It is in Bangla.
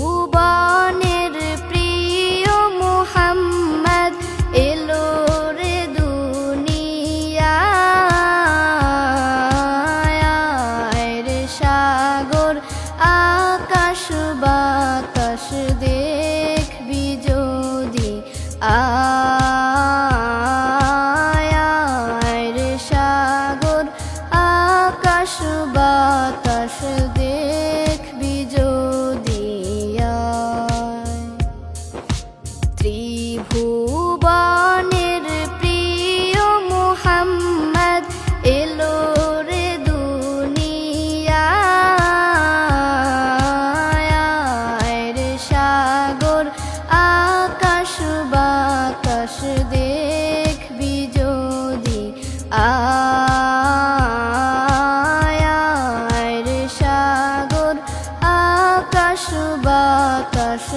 ত্রিভুবনের প্রিয় মুহাম্মদ এলো রে দুনিয়ায় রে সাগর আকাশ বাতাস দেখবি যদি আয় রে সাগর আকাশ বাতাস দেখবি যদি ত্রিভুবনের প্রিয় মুহাম্মদ এলো রে দুনিয়ায় রে সাগর আকাশ বাতাস দেখবি যদি আয় রে সাগর আকাশ বাতাস